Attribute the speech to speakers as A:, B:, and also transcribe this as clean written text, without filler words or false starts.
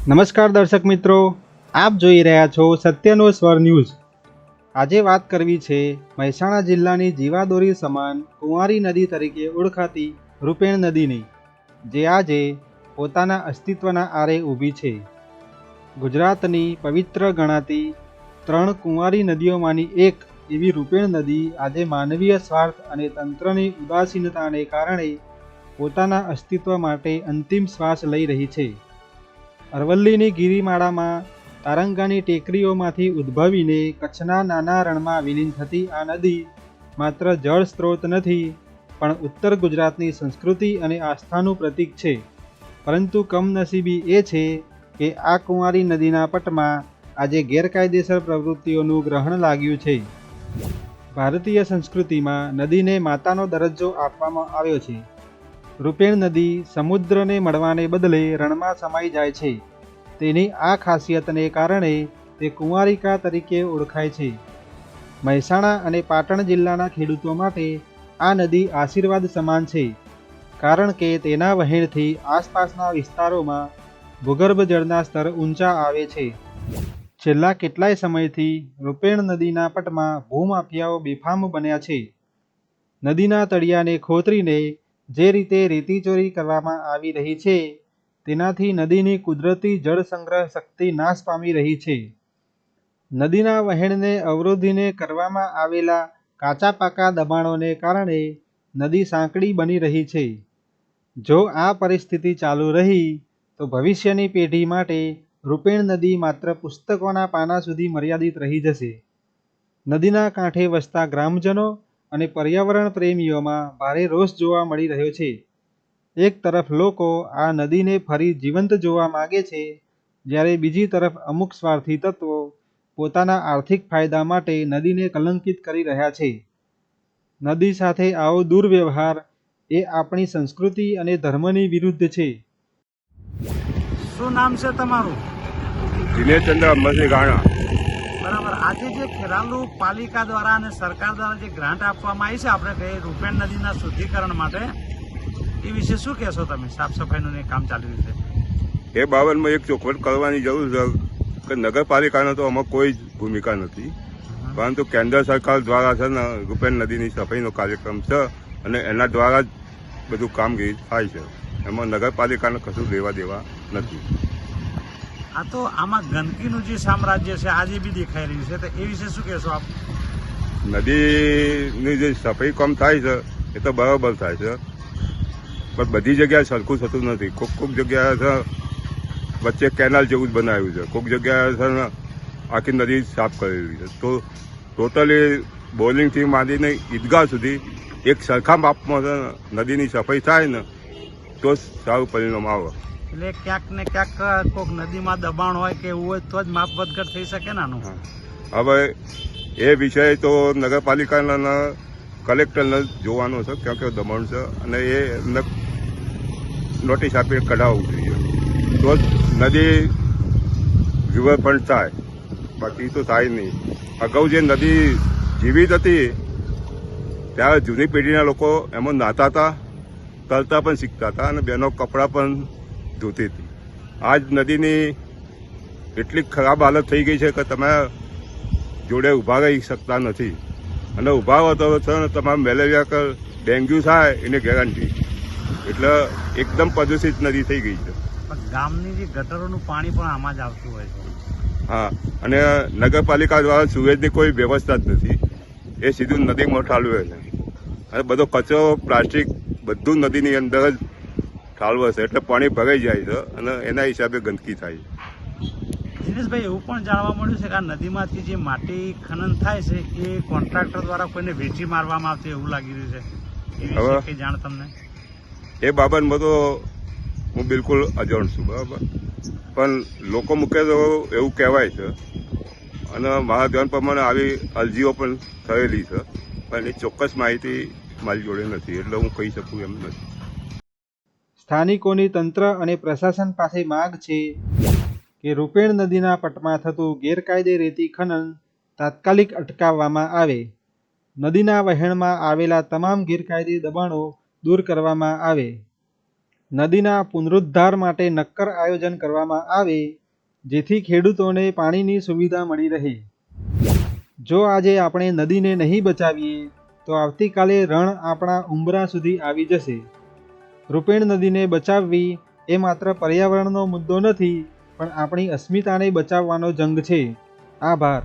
A: નમસ્કાર દર્શક મિત્રો, આપ જોઈ રહ્યા છો સત્યનો સ્વર ન્યૂઝ। આજે વાત કરવી છે મહેસાણા જિલ્લાની જીવાદોરી સમાન કુંવારી નદી તરીકે ઓળખાતી રૂપેણ નદીની, જે આજે પોતાના અસ્તિત્વના આરે ઊભી છે। ગુજરાતની પવિત્ર ગણાતી 3 કુંવારી નદીઓમાંની એક એવી રૂપેણ નદી આજે માનવીય સ્વાર્થ અને તંત્રની ઉદાસીનતાને કારણે પોતાના અસ્તિત્વ માટે અંતિમ શ્વાસ લઈ રહી છે। અરવલ્લીની ગિરિમાળામાં તારંગાની ટેકરીઓમાંથી ઉદ્ભવીને કચ્છના નાના રણમાં વિલીન થતી આ નદી માત્ર જળ સ્ત્રોત નથી, પણ ઉત્તર ગુજરાતની સંસ્કૃતિ અને આસ્થાનું પ્રતીક છે। પરંતુ કમનસીબી એ છે કે આ કુંવારી નદીના પટમાં આજે ગેરકાયદેસર પ્રવૃત્તિઓનું ગ્રહણ લાગ્યું છે। ભારતીય સંસ્કૃતિમાં નદીને માતાનો દરજ્જો આપવામાં આવ્યો છે। રૂપેણ નદી સમુદ્રને મળવાને બદલે રણમાં સમાઈ જાય છે। તેની આ ખાસિયતને કારણે તે કુંવારિકા તરીકે ઓળખાય છે। મહેસાણા અને પાટણ જિલ્લાના ખેડૂતો માટે આ નદી આશીર્વાદ સમાન છે, કારણ કે તેના વહેણથી આસપાસના વિસ્તારોમાં ભૂગર્ભ જળના સ્તર ઊંચા આવે છે। છેલ્લા કેટલાય સમયથી રૂપેણ નદીના પટમાં ભૂમાફિયાઓ બેફામ બન્યા છે। નદીના તળિયાને ખોતરીને જે રીતે રેતી ચોરી કરવામાં આવી રહી છે, તેનાથી નદીની કુદરતી જળ સંગ્રહ શક્તિ નાશ પામી રહી છે। નદીના વહેણને અવરોધીને કરવામાં આવેલા કાચા પાકા દબાણોને કારણે નદી સાંકડી બની રહી છે। જો આ પરિસ્થિતિ ચાલુ રહી તો ભવિષ્યની પેઢી માટે રૂપેણ નદી માત્ર પુસ્તકોના પાના સુધી મર્યાદિત રહી જશે। નદીના કાંઠે વસતા ગ્રામજનો અને પર્યાવરણ પ્રેમીઓમાં ભારે રોષ જોવા મળી રહ્યો છે। એક તરફ લોકો આ નદીને ફરી જીવંત જોવા માગે છે, જ્યારે બીજી તરફ અમુક સ્વાર્થી તત્વો પોતાના આર્થિક ફાયદા માટે નદીને કલંકિત કરી રહ્યા છે। નદી સાથે આવો દુર્વ્યવહાર એ આપણી સંસ્કૃતિ અને ધર્મની વિરુદ્ધ છે।
B: શું નામ છે તમારું?
C: દિનેશચંદ્ર અંબાસિંહ ગાણા।
B: બરાબર, આજે જે ખેરાલુ પાલિકા દ્વારા અને સરકાર દ્વારા જે ગ્રાન્ટ આપવામાં આવી છે આપણે કે રૂપેણ નદીના શુદ્ધિકરણ માટે, એ વિશે શું કહેશો તમે? સાફ સફાઈનું કામ ચાલી રહ્યું છે
C: એ બાબતમાં એક ચોખવટ કરવાની જરૂર છે કે નગરપાલિકાનો તો આમાં કોઈ જ ભૂમિકા નથી, પરંતુ કેન્દ્ર સરકાર દ્વારા છે ને રૂપેણ નદીની સફાઈનો કાર્યક્રમ છે અને એના દ્વારા જ બધું કામગીરી થાય છે। એમાં નગરપાલિકાને કશું લેવા દેવા નથી।
B: આ તો આમાં ગંદકીનું જે સામ્રાજ્ય છે આજે બી દેખાઈ રહ્યું છે, તો એ વિશે શું કહેશો આપ?
C: નદીની જે સફાઈ કામ થાય છે એ તો બરાબર થાય છે, પણ બધી જગ્યાએ સરખું થતું નથી। કોઈક જગ્યાએ છે વચ્ચે કેનાલ જેવું જ બનાવ્યું છે, કોઈક જગ્યાએ છે ને આખી નદી સાફ કરેલી છે। તો ટોટલી બોલિંગથી માંડીને ઈદગાહ સુધી એક સરખા માપમાં છે નદીની સફાઈ થાય ને તો જ સારું પરિણામ આવે।
B: એટલે ક્યાંક ને ક્યાંક કોઈક નદીમાં દબાણ હોય કે એવું હોય તો જ માપ વધઘટ થઈ શકે ને આનું?
C: હવે એ વિષય તો નગરપાલિકાના કલેક્ટરને જોવાનો છે ક્યાં ક્યાં દબાણ છે, અને એ નોટિસ આપી કઢાવવું જોઈએ તો જ નદી રિવરફ્રન્ટ થાય, બાકી તો થાય નહીં। અગાઉ જે નદી જીવિત હતી ત્યારે જૂની પેઢીના લોકો એમાં નહાતા હતા, તરતા પણ શીખતા હતા અને બેનો કપડાં પણ ધોતી હતી। આજ નદીની એટલી ખરાબ હાલત થઈ ગઈ છે કે તમે જોડે ઊભા રહી શકતા નથી, અને ઊભા હો તો તમારે મેલેરિયા કે ડેન્ગ્યુ થાય એની ગેરંટી। એટલે એકદમ પ્રદૂષિત નદી થઈ ગઈ છે।
B: પણ ગામની જે ગટરોનું પાણી પણ આમાં જ આવતું હોય છે।
C: હા, અને નગરપાલિકા દ્વારા સુવેજની કોઈ વ્યવસ્થા જ નથી, એ સીધું નદીમાં ઠાલવે છે અને બધો કચરો પ્લાસ્ટિક બધું નદીની અંદર જ ઠાલવે છે, એટલે પાણી ભરાઈ જાય છે અને એના હિસાબે ગંદકી થાય છે।
B: દિનેશભાઈ, એવું પણ જાણવા મળ્યું છે કે આ નદીમાંથી જે માટી ખનન થાય છે એ કોન્ટ્રાક્ટર દ્વારા કોઈને વેચી મારવામાં આવતી એવું લાગી રહ્યું છે, એ વિશે કંઈ જાણ તમને?
C: એ બાબતમાં તો હું બિલકુલ અજાણ છું, બરાબર, પણ લોકો મૂકે તો એવું કહેવાય છે અને મારા ધ્યાન પ્રમાણે આવી અરજીઓ પણ થયેલી છે, પણ એ ચોક્કસ માહિતી મારી જોડે નથી, એટલે હું કહી શકું એમ નથી।
A: સ્થાનિકોની તંત્ર અને પ્રશાસન પાસે માંગ છે કે રૂપેણ નદીના પટમાં થતું ગેરકાયદે રેતી ખનન તાત્કાલિક અટકાવવામાં આવે, નદીના વહેણમાં આવેલા તમામ ગેરકાયદે દબાણો દૂર કરવામાં આવે। નદીના પુનરુદ્ધાર માટે નક્કર આયોજન કરવામાં આવે, જેથી ખેડૂતોને પાણીની સુવિધા મળી રહે. જો આજે આપણે નદીને નહીં બચાવીએ તો આવતીકાલે રણ આપણા ઉંબરા સુધી આવી જશે. રૂપેણ નદીને બચાવવી એ માત્ર પર્યાવરણનો મુદ્દો નથી, પણ આપણી અસ્મિતાને બચાવવાનો જંગ છે. આભાર.